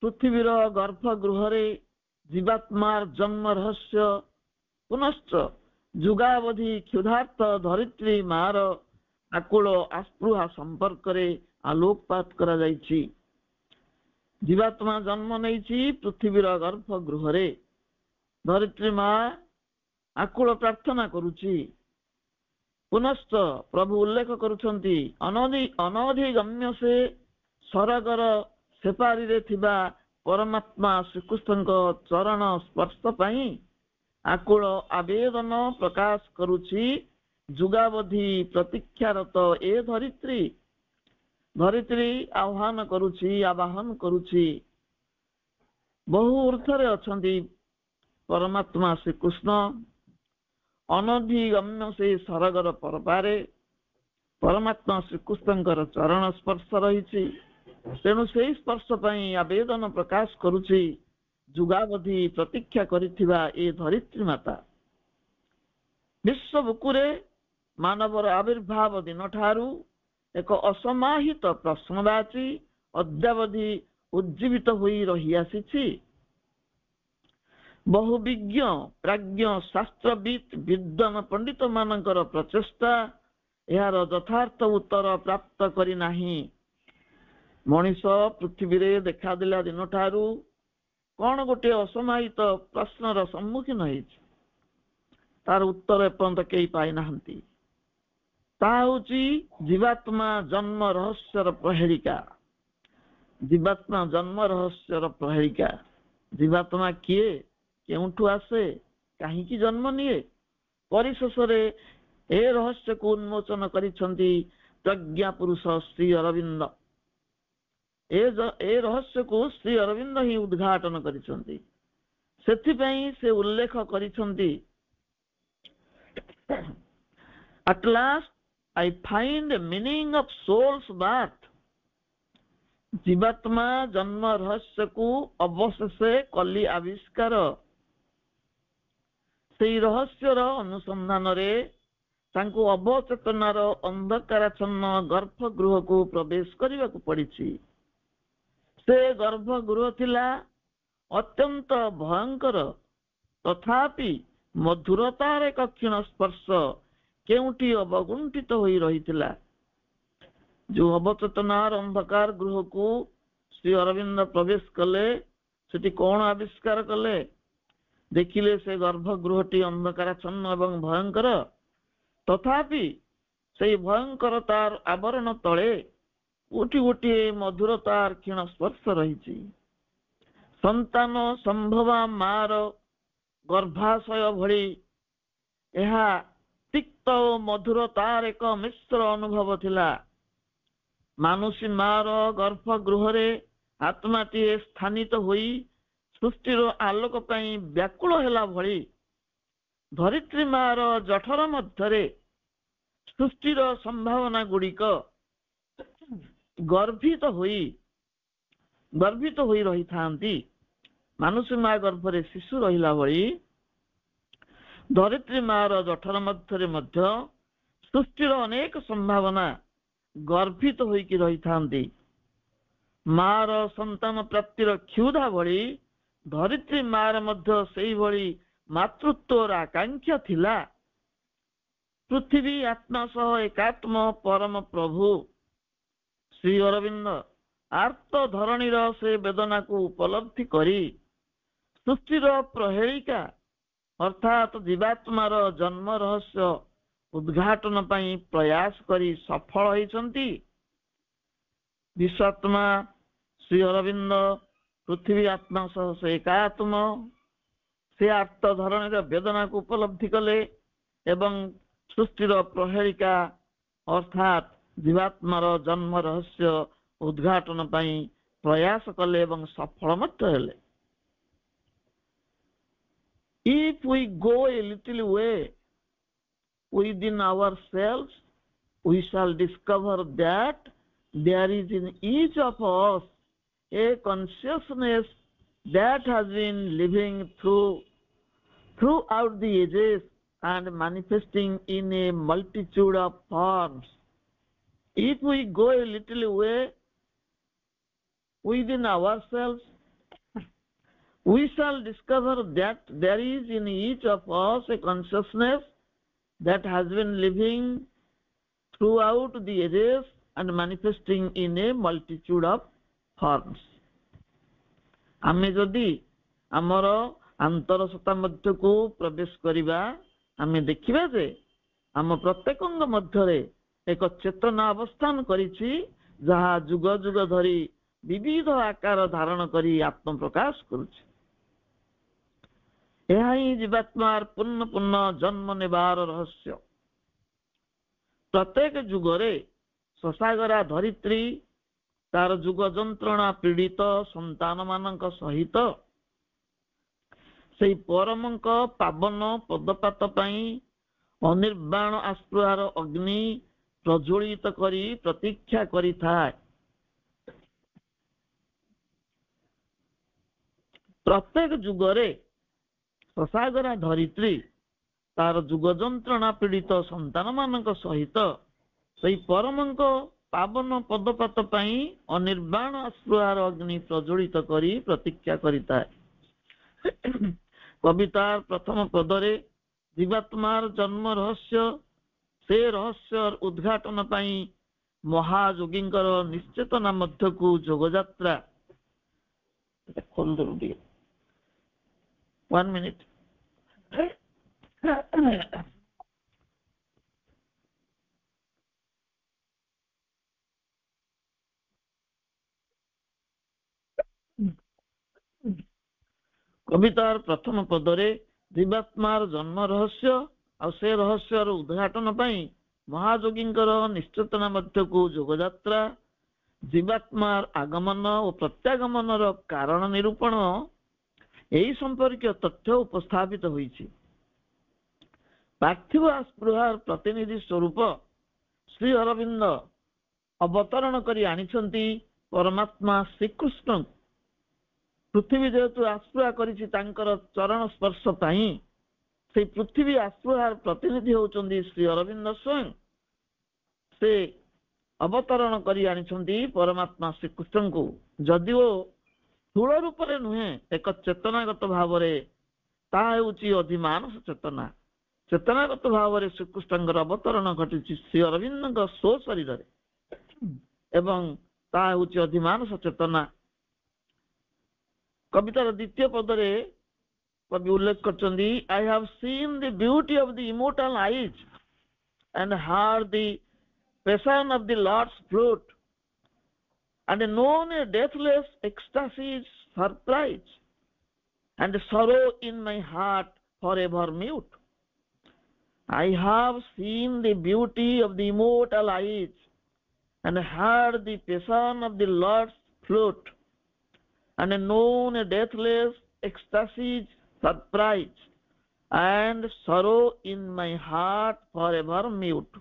पृथ्वीर गर्भगृहरे जीवात्मार जन्म रहस्य पुनश्च जुगावधि क्षुधार्थ धरित्री मार आकुल आस्पृहा संपर्क आलोकपात करा जायछि। जीवात्मा जन्म नहीं पृथ्वीर गर्भगृहरे। धरित्री माँ आकुल प्रार्थना करुछि। पुनश्च प्रभु उल्लेख करुछन्ति अनधिगम्य से सरगर सेपारी रे थिबा परमात्मा श्रीकृष्णଙ୍କ चरण स्पर्श पाई आकुल आवेदन प्रकाश करुछि। जुगावधि प्रतीक्षारत ए धरित्री। धरित्री आह्वान करुछि, आवाहन करुछि। बहु ऊर्ध्वरे अछन्ति परमात्मा श्रीकृष्ण। अनधिगम्य से सरगर परपारे परमात्मा श्रीकृष्णଙ୍କର चरण स्पर्श रहिछि। तेणु से स्पर्श पाई आवेदन प्रकाश करुछि। जुगावधि प्रतीक्षा करिथिबा ए धरित्री माता। विश्व बुकुरे मानवर आविर्भाव दिन ठारू एक असमाहित प्रश्नवाची अद्यावधि उज्जीवित होई रही आसीछि। बहु विज्ञ प्राज्ञ शास्त्रविद विद्वान पंडित मानकर प्रचेष्टा यार यथार्थ उत्तर प्राप्त करी नाही। मनीष पृथ्वी रे देखा दिला दिन ठारू କଣ ଗୋଟିଏ ଅସମାହିତ ପ୍ରଶ୍ନର ସମ୍ମୁଖୀନ ହେଇଛି, ତାର ଉତ୍ତର ଏପର୍ଯ୍ୟନ୍ତ କେହି ପାଇନାହାନ୍ତି। ତାହା ହଉଛି ଜୀବାତ୍ମା ଜନ୍ମ ରହସ୍ୟର ପ୍ରହେଳିକା। ଜୀବାତ୍ମା ଜନ୍ମ ରହସ୍ୟର ପ୍ରହେଳିକା। ଜୀବାତ୍ମା କିଏ, କେଉଁଠୁ ଆସେ, କାହିଁକି ଜନ୍ମ ନିଏ, ପରିଶେଷରେ ଏ ରହସ୍ୟକୁ ଉନ୍ମୋଚନ କରିଛନ୍ତି ପ୍ରଜ୍ଞା ପୁରୁଷ ଶ୍ରୀ ଅରବିନ୍ଦ। ଏ ରହସ୍ୟକୁ ଶ୍ରୀ ଅରବିନ୍ଦ ହିଁ ଉଦ୍ଘାଟନ କରିଛନ୍ତି। ସେଥିପାଇଁ ସେ ଉଲ୍ଲେଖ କରିଛନ୍ତି, at last I find a meaning of soul's birth। ଜୀବାତ୍ମା ଜନ୍ମ ରହସ୍ୟକୁ ଅବଶେଷେ କଲି ଆବିଷ୍କାର। ସେଇ ରହସ୍ୟର ଅନୁସନ୍ଧାନରେ ତାଙ୍କୁ ଅବଚେତନାର ଅନ୍ଧକାରାଚ୍ଛନ୍ନ ଗର୍ଭଗୃହକୁ ପ୍ରବେଶ କରିବାକୁ ପଡ଼ିଛି। ସେ ଗର୍ଭଗୃହ ଥିଲା ଅତ୍ୟନ୍ତ ଭୟଙ୍କର, ତଥାପି ମଧୁରତାର ଏକ କ୍ଷୀଣ ସ୍ପର୍ଶ କେଉଁଠି ଅବଗୁଣ୍ଠିତ ହୋଇ ରହିଥିଲା। ଯୋଉ ଅବଚେତନାର ଅନ୍ଧକାର ଗୃହକୁ ଶ୍ରୀ ଅରବିନ୍ଦ ପ୍ରବେଶ କଲେ, ସେଠି କଣ ଆବିଷ୍କାର କଲେ? ଦେଖିଲେ ସେ ଗର୍ଭଗୃହଟି ଅନ୍ଧକାରାଚ୍ଛନ୍ନ ଏବଂ ଭୟଙ୍କର, ତଥାପି ସେଇ ଭୟଙ୍କର ତାର ଆବରଣ ତଳେ କୋଉଠି ଗୋଟିଏ ମଧୁରତାର କ୍ଷୀଣ ସ୍ପର୍ଶ ରହିଛି। ସନ୍ତାନ ସମ୍ଭବା ମାର ଗର୍ଭାଶୟ ଭଳି ଏହା ତିକ୍ତ ଓ ମଧୁରତାର ଏକ ମିଶ୍ର ଅନୁଭବ ଥିଲା। ମାନୁଷୀ ମାର ଗର୍ଭଗୃହରେ ଆତ୍ମାଟିଏ ସ୍ଥାନିତ ହୋଇ ସୃଷ୍ଟିର ଆଲୋକ ପାଇଁ ବ୍ୟାକୁଳ ହେଲା ଭଳି ଧରିତ୍ରୀ ମାର ଜଠର ମଧ୍ୟରେ ସୃଷ୍ଟିର ସମ୍ଭାବନା ଗୁଡିକ ଗର୍ଭିତ ହୋଇ ରହିଥାନ୍ତି। ମାନୁଷୀ ମା ଗର୍ଭରେ ଶିଶୁ ରହିଲା ଭଳି ଧରିତ୍ରୀ ମାର ଜଠର ମଧ୍ୟରେ ମଧ୍ୟ ସୃଷ୍ଟିର ଅନେକ ସମ୍ଭାବନା ଗର୍ଭିତ ହୋଇକି ରହିଥାନ୍ତି। ମାର ସନ୍ତାନ ପ୍ରାପ୍ତିର କ୍ଷୁଧା ଭଳି ଧରିତ୍ରୀ ମାର ମଧ୍ୟ ସେଇଭଳି ମାତୃତ୍ୱର ଆକାଂକ୍ଷା ଥିଲା। ପୃଥିବୀ ଆତ୍ମା ସହ ଏକାତ୍ମ ପରମ ପ୍ରଭୁ ଶ୍ରୀ ଅରବିନ୍ଦ ଆର୍ତ ଧରଣୀର ସେ ବେଦନାକୁ ଉପଲବ୍ଧି କରି ସୃଷ୍ଟିର ପ୍ରହେଳିକା ଅର୍ଥାତ୍ ଜୀବାତ୍ମାର ଜନ୍ମ ରହସ୍ୟ ଉଦ୍ଘାଟନ ପାଇଁ ପ୍ରୟାସ କରି ସଫଳ ହୋଇଛନ୍ତି। ବିଶ୍ୱାତ୍ମା ଶ୍ରୀ ଅରବିନ୍ଦ ପୃଥିବୀ ଆତ୍ମା ସହ ସେ ଏକାତ୍ମ, ସେ ଆର୍ତ ଧରଣୀର ବେଦନାକୁ ଉପଲବ୍ଧି କଲେ ଏବଂ ସୃଷ୍ଟିର ପ୍ରହେଳିକା ଅର୍ଥାତ୍ ଜୀବାତ୍ମାର ଜନ୍ମ ରହସ୍ୟ ଉଦ୍ଘାଟନ ପାଇଁ ପ୍ରୟାସ କଲେ ଏବଂ ସଫଳ ମଧ୍ୟ ହେଲେ। If we go a little way within ourselves, we shall discover that there is in each of us a consciousness that has been living throughout the ages and manifesting in a multitude of forms. If we go a little way within ourselves, we shall discover that there is in each of us a consciousness that has been living throughout the ages and manifesting in a multitude of forms. ଆମେ ଯଦି ଆମର ଆନ୍ତରସତ୍ତା ମଧ୍ୟକୁ ପ୍ରବେଶ କରିବା, ଆମେ ଦେଖିବା ଯେ ଆମ ପ୍ରତ୍ୟେକଙ୍କ ମଧ୍ୟରେ ଏକ ଚେତନା ଅବସ୍ଥାନ କରିଛି, ଯାହା ଯୁଗ ଯୁଗ ଧରି ବିବିଧ ଆକାର ଧାରଣ କରି ଆତ୍ମପ୍ରକାଶ କରୁଛି। ଏହା ହିଁ ଜୀବାତ୍ମାର ପୂର୍ଣ୍ଣ ପୂର୍ଣ୍ଣ ଜନ୍ମ ନେବାର ରହସ୍ୟ। ପ୍ରତ୍ୟେକ ଯୁଗରେ ଶଶାଗରା ଧରିତ୍ରୀ ତାର ଯୁଗ ଯନ୍ତ୍ରଣା ପୀଡ଼ିତ ସନ୍ତାନ ମାନଙ୍କ ସହିତ ସେଇ ପରମଙ୍କ ପାବନ ପଦପାତ ପାଇଁ ଅନିର୍ବାଣ ଆସ୍ପୃହାର ଅଗ୍ନି ପ୍ରଜ୍ୱଳିତ କରି ପ୍ରତୀକ୍ଷା କରିଥାଏ। ପ୍ରତ୍ୟେକ ଯୁଗରେ ଶଶାଗରା ଧରିତ୍ରୀ ତାର ଯୁଗ ଯନ୍ତ୍ରଣା ପୀଡ଼ିତ ସନ୍ତାନ ମାନଙ୍କ ସହିତ ସେଇ ପରମଙ୍କ ପାବନ ପଦପାତ ପାଇଁ ଅନିର୍ବାଣ ଆସ୍ପୃହାର ଅଗ୍ନି ପ୍ରଜ୍ୱଳିତ କରି ପ୍ରତୀକ୍ଷା କରିଥାଏ। କବିତାର ପ୍ରଥମ ପଦରେ ଜୀବାତ୍ମାର ଜନ୍ମ ରହସ୍ୟ, ସେ ରହସ୍ୟ ଉଦ୍ଘାଟନ ପାଇଁ ମହାଯୋଗୀଙ୍କର ନିଶ୍ଚେତନା ମଧ୍ୟକୁ ଯୋଗଯାତ୍ରା 1 minute. কবিতার প্রথম পদরে জীবাତ୍ମାର ଜନ୍ମ ରହସ୍ୟ ଆଉ ସେ ରହସ୍ୟର ଉଦ୍ଘାଟନ ପାଇଁ ମହାଯୋଗୀଙ୍କର ନିଶ୍ଚେତନା ମଧ୍ୟକୁ ଯୋଗଯାତ୍ରା, ଜୀବାତ୍ମାର ଆଗମନ ଓ ପ୍ରତ୍ୟାଗମନର କାରଣ ନିରୂପଣ ଏହି ସମ୍ପର୍କୀୟ ତଥ୍ୟ ଉପସ୍ଥାପିତ ହୋଇଛି। ପାର୍ଥିବ ସ୍ପୃହାର ପ୍ରତିନିଧି ସ୍ୱରୂପ ଶ୍ରୀ ଅରବିନ୍ଦ ଅବତରଣ କରି ଆଣିଛନ୍ତି ପରମାତ୍ମା ଶ୍ରୀକୃଷ୍ଣଙ୍କୁ। ପୃଥିବୀ ଯେହେତୁ ଆସ୍ପୃହା କରିଛି ତାଙ୍କର ଚରଣ ସ୍ପର୍ଶ ପାଇଁ, ସେଇ ପୃଥିବୀ ଆସ୍ପୃହାର ପ୍ରତିନିଧି ହେଉଛନ୍ତି ଶ୍ରୀ ଅରବିନ୍ଦ ସ୍ୱୟଂ। ସେ ଅବତରଣ କରି ଆଣିଛନ୍ତି ପରମାତ୍ମା ଶ୍ରୀକୃଷ୍ଣଙ୍କୁ, ଯଦିଓ ସ୍ଥୂଳ ରୂପରେ ନୁହେଁ, ଏକ ଚେତନାଗତ ଭାବରେ। ତାହା ହେଉଛି ଅଧିମାନସ ଚେତନା। ଚେତନାଗତ ଭାବରେ ଶ୍ରୀକୃଷ୍ଣଙ୍କର ଅବତରଣ ଘଟିଛି ଶ୍ରୀ ଅରବିନ୍ଦଙ୍କ ସ୍ୱ ଶରୀରରେ, ଏବଂ ତାହା ହେଉଛି ଅଧିମାନସ ଚେତନା। କବିତାର ଦ୍ୱିତୀୟ ପଦରେ କବି ଉଲ୍ଲେଖ କରିଛନ୍ତି, I have seen the beauty of the immortal eyes and heard the passion of the Lord's flute and known a deathless ecstasy's surprise and sorrow in my heart forever mute. I have seen the beauty of the immortal eyes and heard the passion of the Lord's flute and known a deathless ecstasy's surprise and sorrow in my heart forever mute.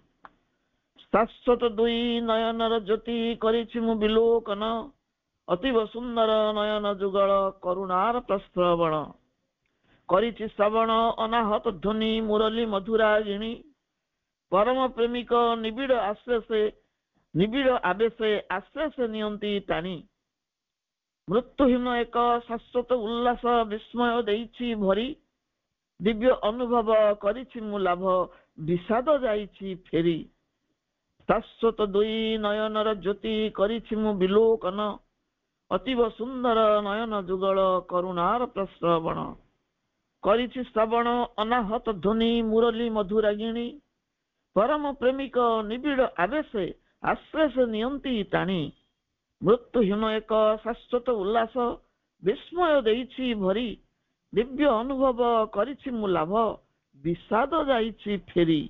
ଶାଶ୍ୱତ ଦୁଇ ନୟନର ଜ୍ୟୋତି କରିଛି ମୁଁ ବିଲୋକନ, ଅତୀବ ସୁନ୍ଦର ନୟନ ଯୁଗଳ କରୁଣାର ପ୍ରସ୍ରବଣ। କରିଛି ଶ୍ରବଣ ଅନାହତ ଧ୍ୱନି ମୁରଲି ମଧୁରାଗିଣୀ, ପରମ ପ୍ରେମିକ ନିବିଡ଼ ଆବେଶେ ଆଶ୍ରେଷ ନିଅନ୍ତି ଟାଣି। ମୃତ୍ୟୁହୀନ ଏକ ଶାଶ୍ୱତ ଉଲ୍ଲାସ ବିସ୍ମୟ ଦେଇଛି ଭରି, ଦିବ୍ୟ ଅନୁଭବ କରିଛି ମୁଁ ଲାଭ ବିଷାଦ ଯାଇଛି ଫେରି। ଶାଶ୍ୱତ ଦୁଇ ନୟନର ଜ୍ୟୋତି କରିଛି ମୁଁ ବିଲୋକନ, ଅତୀବ ସୁନ୍ଦର ନୟନ ଯୁଗଳ କରୁଣାର ପ୍ରସ୍ରବଣ। କରିଛି ଶ୍ରବଣ ଅନାହତ ଧ୍ୱନି ମୁରଲି ମଧୁରାଗିଣୀ, ପରମ ପ୍ରେମିକ ନିବିଡ଼ ଆବେଶେ ଆଶ୍ରେଷ ନିଅନ୍ତି ଟାଣି। ମୃତ୍ୟୁହୀନ ଏକ ଶାଶ୍ୱତ ଉଲ୍ଲାସ ବିସ୍ମୟ ଦେଇଛି ଭରି, ଦିବ୍ୟ ଅନୁଭବ କରିଛି ମୁଁ ଲାଭ ବିଷାଦ ଯାଇଛି ଫେରି।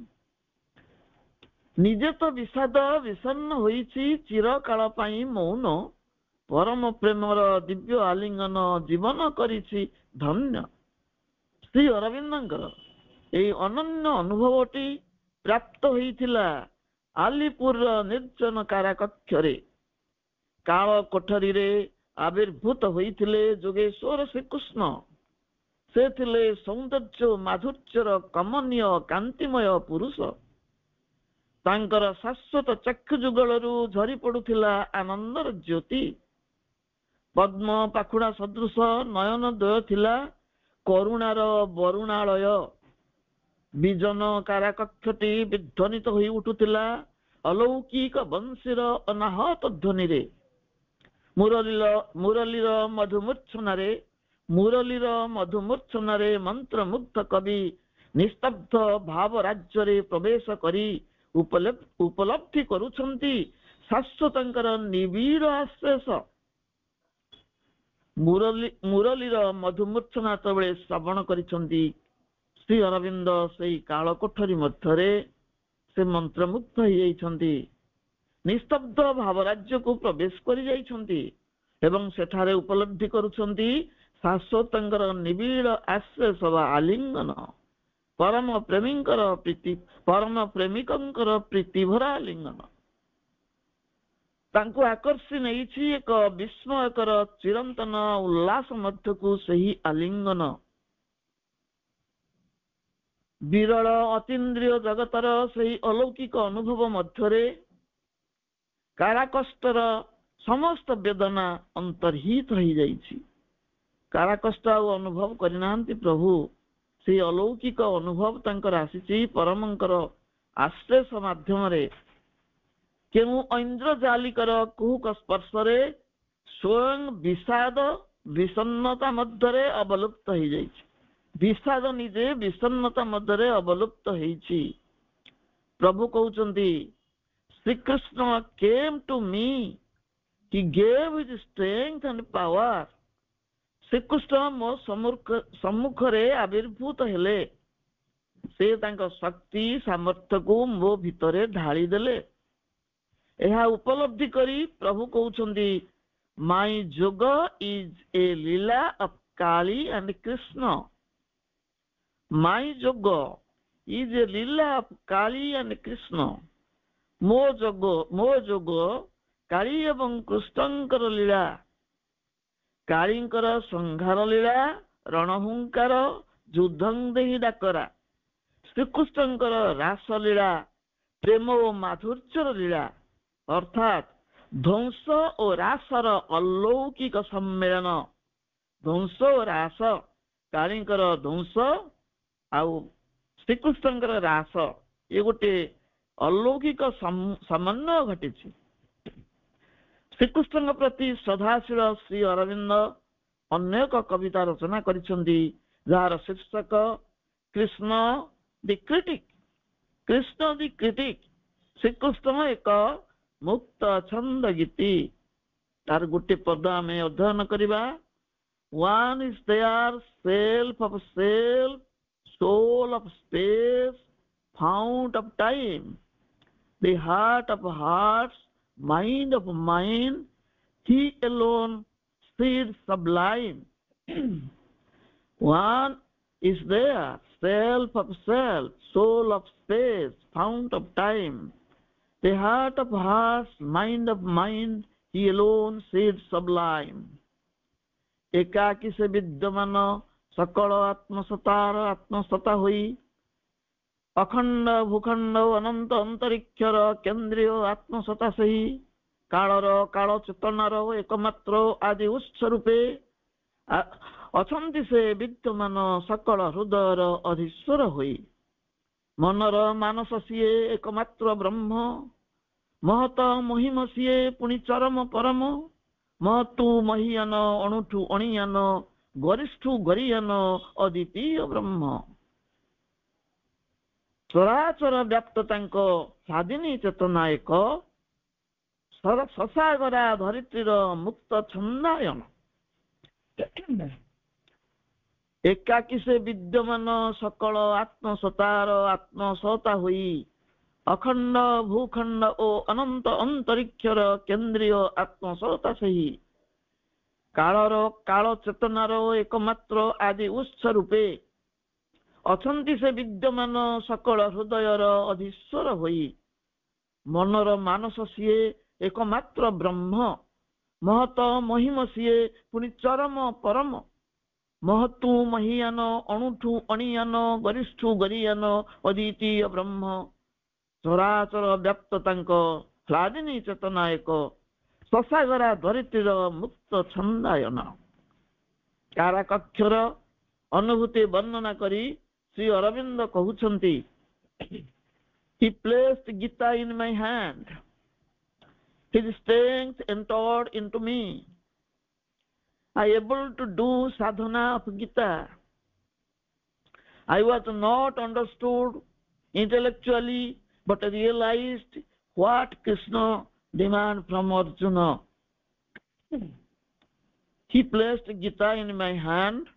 ନିଜେ ତ ବିଷାଦ ବିଷନ୍ନ ହୋଇଛି ଚିରକାଳ ପାଇଁ ମୌନ, ପରମ ପ୍ରେମର ଦିବ୍ୟ ଆଲିଙ୍ଗନ ଜୀବନ କରିଛି ଧନ୍ୟ। ଶ୍ରୀ ଅରବିନ୍ଦଙ୍କର ଏହି ଅନନ୍ୟ ଅନୁଭବଟି ପ୍ରାପ୍ତ ହୋଇଥିଲା ଆଲିପୁରର ନିର୍ଜନ କାରାକକ୍ଷରେ। କାଳ କୋଠରୀରେ ଆବିର୍ଭୂତ ହୋଇଥିଲେ ଯୋଗେଶ୍ୱର ଶ୍ରୀକୃଷ୍ଣ। ସେ ଥିଲେ ସୌନ୍ଦର୍ଯ୍ୟ ମାଧୁର୍ଯ୍ୟର କମନୀୟ କାନ୍ତିମୟ ପୁରୁଷ। ତାଙ୍କର ଶାଶ୍ୱତ ଚକ୍ଷୁ ଯୁଗଳରୁ ଝରି ପଡୁଥିଲା ଆନନ୍ଦର ଜ୍ୟୋତି। ପଦ୍ମ ପାଖୁଡା ସଦୃଶ ନୟନ ଦ୍ୱୟ ଥିଲା କରୁଣାର ବରୁଣାଳୟ। ବିଜନ କାରାକକ୍ଷଟି ବିଧ୍ୱନିତ ହୋଇ ଉଠୁଥିଲା ଅଲୌକିକ ବଂଶୀର ଅନାହତ ଧ୍ୱନିରେ। ମୁରଲୀର ମଧୁମୂର୍ଚ୍ଛନାରେ ମନ୍ତ୍ରମୁଗ୍ଧ କବି ନିସ୍ତବ୍ଧ ଭାବ ରାଜ୍ୟରେ ପ୍ରବେଶ କରି ଉପଲବ୍ଧି କରୁଛନ୍ତି ଶାଶ୍ୱତଙ୍କର ନିବିଡ଼ ଆଶ୍ରେଷ। ମୁରଲୀର ମଧୁମୂର୍ଚ୍ଛନା ଯେତେବେଳେ ଶ୍ରବଣ କରିଛନ୍ତି ଶ୍ରୀ ଅରବିନ୍ଦ, ସେଇ କାଳ କୋଠରୀ ମଧ୍ୟରେ ସେ ମନ୍ତ୍ରମୁଗ୍ଧ ହେଇଯାଇଛନ୍ତି, ନିସ୍ତବ୍ଧ ଭାବ ରାଜ୍ୟକୁ ପ୍ରବେଶ କରି ଯାଇଛନ୍ତି ଏବଂ ସେଠାରେ ଉପଲବ୍ଧି କରୁଛନ୍ତି ଶାଶ୍ୱତଙ୍କର ନିବିଡ଼ ଆଶ୍ରେଷ ବା ଆଲିଙ୍ଗନ, ପରମ ପ୍ରେମିକଙ୍କର ପ୍ରୀତିଭରା ଆଲିଙ୍ଗନ। ତାଙ୍କୁ ଆକର୍ଷି ନେଇଛି ଏକ ବିସ୍ମୟକର ଚିରନ୍ତନ ଉଲ୍ଲାସ ମଧ୍ୟକୁ ସେହି ଆଲିଙ୍ଗନ। ବିରଳ ଅତୀନ୍ଦ୍ରିୟ ଜଗତର ସେହି ଅଲୌକିକ ଅନୁଭବ ମଧ୍ୟରେ କାରାକଷ୍ଟର ସମସ୍ତ ବେଦନା ଅନ୍ତର୍ହିତ ହେଇଯାଇଛି। କାରାକଷ୍ଟ ଆଉ ଅନୁଭବ କରିନାହାନ୍ତି ପ୍ରଭୁ। ସେଇ ଅଲୌକିକ ଅନୁଭବ ତାଙ୍କର ଆସିଛି ପରମଙ୍କର ଆଶ୍ରେଷ ମାଧ୍ୟମରେ। କେଉଁ ଐନ୍ଦ୍ରଜାଲିକର କୁହୁକ ସ୍ପର୍ଶରେ ସ୍ୱୟଂ ବିଷାଦ ବିଷନ୍ନତା ମଧ୍ୟରେ ଅବଲୁପ୍ତ ହେଇଯାଇଛି। ବିଷାଦ ନିଜେ ବିଷନ୍ନତା ମଧ୍ୟରେ ଅବଲୁପ୍ତ ହେଇଛି। ପ୍ରଭୁ କହୁଛନ୍ତି Shrikrishna came to me, he gave his strength and power। Shrikrishna ମୋ ସମ୍ମୁଖରେ ଆବିର୍ଭୂତ ହେଲେ, ସେ ତାଙ୍କ ଶକ୍ତି ସାମର୍ଥ୍ୟକୁ ମୋ ଭିତରେ ଢାଳି ଦେଲେ। ଏହା ଉପଲବ୍ଧି କରି ପ୍ରଭୁ କହୁଛନ୍ତି my yoga is a lila of Kali and Krishna. My yoga is a lila of Kali and Krishna. ମୋ ଯୋଗ କାଳୀ ଏବଂ କୃଷ୍ଣଙ୍କର ଲୀଳା। କାଳୀଙ୍କର ସଂହାର ଲୀଳା, ରଣହୁଙ୍କାର, ଯୁଦ୍ଧଂ ଦେହି ଡାକରା। ଶ୍ରୀକୃଷ୍ଣଙ୍କର ରାସଲୀଳା, ପ୍ରେମ ଓ ମାଧୁର୍ଯ୍ୟର ଲୀଳା, ଅର୍ଥାତ୍ ଧ୍ୱଂସ ଓ ରାସର ଅଲୌକିକ ସମ୍ମିଳନ। ଧ୍ୱଂସ ଓ ରାସ, କାଳୀଙ୍କର ଧ୍ୱଂସ ଆଉ ଶ୍ରୀକୃଷ୍ଣଙ୍କର ରାସ, ଏ ଗୋଟେ ଅଲୌକିକ ସମନ୍ୱୟ ଘଟିଛି। ଶ୍ରୀକୃଷ୍ଣଙ୍କ ପ୍ରତି ଶ୍ରଦ୍ଧାଶୀଳ ଶ୍ରୀ ଅରବିନ୍ଦ ଅନେକ କବିତା ରଚନା କରିଛନ୍ତି, ଯାହାର ଶୀର୍ଷକ କୃଷ୍ଣ ଦି କ୍ରିଟିକ୍। କୃଷ୍ଣ ଦି କ୍ରିଟିକ୍। ଶ୍ରୀକୃଷ୍ଣ ଏକ ମୁକ୍ତ ଛନ୍ଦ ଗୀତି। ତାର ଗୋଟେ ପଦ ଆମେ ଅଧ୍ୟୟନ କରିବା। One is there, self of self, soul of space, fount of time, the heart of hearts, mind of mind, he alone seed sublime। One is there, self of self, soul of space, fount of time, the heart of hearts, mind of mind, he alone seed sublime। एकाकी से विद्यमान सकल आत्मसतार आत्मसता हुई, अखंड भूखंड अनंत अंतरिक्षर केंद्रीय आत्मसता सही, कालर काल चेतनार एकमात्र आदि उत्स रूपे अछंती से विद्यमान सकल हृदयर अधीश्वर हुई। मनर मानस सीए एकमात्र ब्रह्म, महत महिम सीए पुनि चरम परम, महतु महियान अणुठु अणियान, गरिष्ठु गरियान अद्वितीय ब्रह्म। चराचर व्याप्त तांक स्वाधीनी चेतना एक, ससागरा धरित्रीर मुक्त छंदायन। एकाकी से विद्यमान सकल आत्मसतार आत्मसता हुई, अखंड भूखंड ओ अनंत अंतरिक्षर केंद्रीय आत्मसता सही, कालर काल चेतनार एकमात्र आदि उत्स रूपे अछंती से विद्यमान सकल हृदयर अधीश्वर हुई। मनर मानस सीए एकमात्र ब्रह्म, महत महिम सीए पुनि चरम परम, महतु महियान अणुठु अणियान, गरिष्ठु गरियान अद्वितीय ब्रह्म। चराचर व्याप्त तांक ह्लादिनी चेतना एक, ससागरा धरित्रीर मुक्त छंदायन। काराकक्षर अनुभूति वर्णना करी Shri Arvind कहउछंती, He placed Gita in my hand, his strength entered into me, I able to do sadhana of Gita। I was not understood intellectually but realized what Krishna demand from Arjuna। He placed Gita in my hand,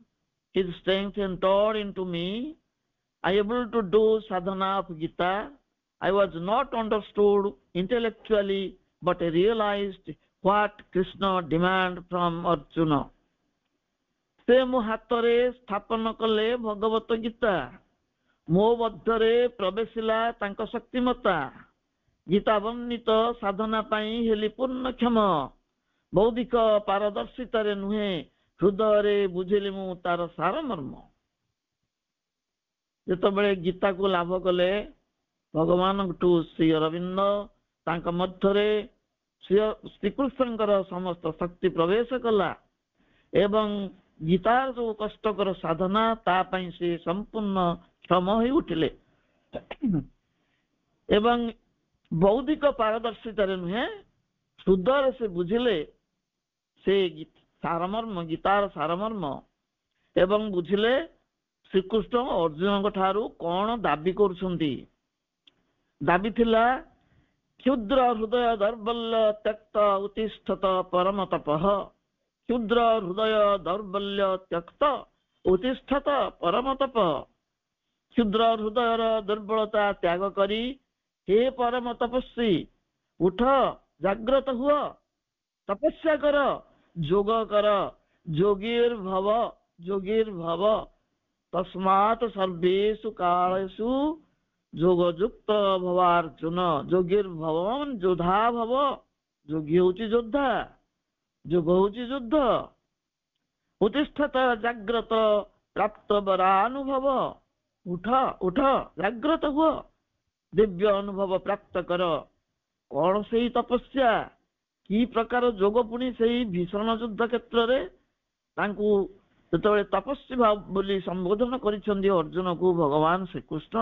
his strength entered into me, I able to do sadhana of Gita। I was not understood intellectually but realized what Krishna demand from Arjuna। से मो हातरे स्थापन कले भगवत गीता, मो मध्यरे प्रवेशिला तांक शक्तिमता। गीता वर्णित साधना पाई heli पूर्ण क्षम, बौद्धिक पारदर्शितारे नुहे, हृदय बुझिली मु तार सारमर्म। जेतबेले गीता को लाभ कले भगवान श्री अरविंद, तांक मध्यरे श्रीकृष्णकर समस्त शक्ति प्रवेश कला एवं गीतार जो कष्टकर साधना ता पाई से संपूर्ण क्षम हो उठिले एवं बौद्धिक पारदर्शितार नुहे, हृदय से बुझिले से सारमर्म, गीतार सारमर्म एवं बुझिले ଶ୍ରୀକୃଷ୍ଣ ଅର୍ଜୁନଙ୍କ ଠାରୁ କଣ ଦାବି କରୁଛନ୍ତି? ଦାବି ଥିଲା କ୍ଷୁଦ୍ର ହୃଦୟ ଦୌର୍ବଲ୍ୟ ତ୍ୟକ୍ତ ଉତିଷ୍ଠତ ପରମ ତପଃ। କ୍ଷୁଦ୍ର ହୃଦୟ ଦୌର୍ବଲ୍ୟ ତ୍ୟକ୍ତ ଉତିଷ୍ଠତ ପରମ ତପଃ। କ୍ଷୁଦ୍ର ହୃଦୟର ଦୁର୍ବଳତା ତ୍ୟାଗ କରି ହେ ପରମ ତପସ୍ୱୀ ଉଠ, ଜାଗ୍ରତ ହୁଅ, ତପସ୍ୟା କର, ଯୋଗ କର। ଯୋଗୀର୍ଭବ ତସ୍ମାତ୍ ସର୍ବେଷୁ କାଳେଷୁ ଯୋଗଯୁକ୍ତ ଭବାର୍ଜୁନ। ଯୋଗୀର୍ଭବ ଯୋଦ୍ଧା ଭବ। ଯୋଗୀ ହଉଛି ଯୋଦ୍ଧା, ଯୋଗ ହଉଛି ଯୁଦ୍ଧ। ଉତିଷ୍ଠତ ଜାଗ୍ରତ ପ୍ରାପ୍ତ ବରାନୁଭବ। ଉଠ ଉଠ, ଜାଗ୍ରତ ହୁଅ, ଦିବ୍ୟ ଅନୁଭବ ପ୍ରାପ୍ତ କର। କଣ ସେଇ ତପସ୍ୟା, କି ପ୍ରକାର ଯୋଗ? ପୁଣି ସେଇ ଭୀଷଣ ଯୁଦ୍ଧ କ୍ଷେତ୍ରରେ ତାଙ୍କୁ ଯେତେବେଳେ ତପସ୍ୱୀ ବୋଲି ସମ୍ବୋଧନ କରିଛନ୍ତି ଅର୍ଜୁନକୁ ଭଗବାନ ଶ୍ରୀକୃଷ୍ଣ,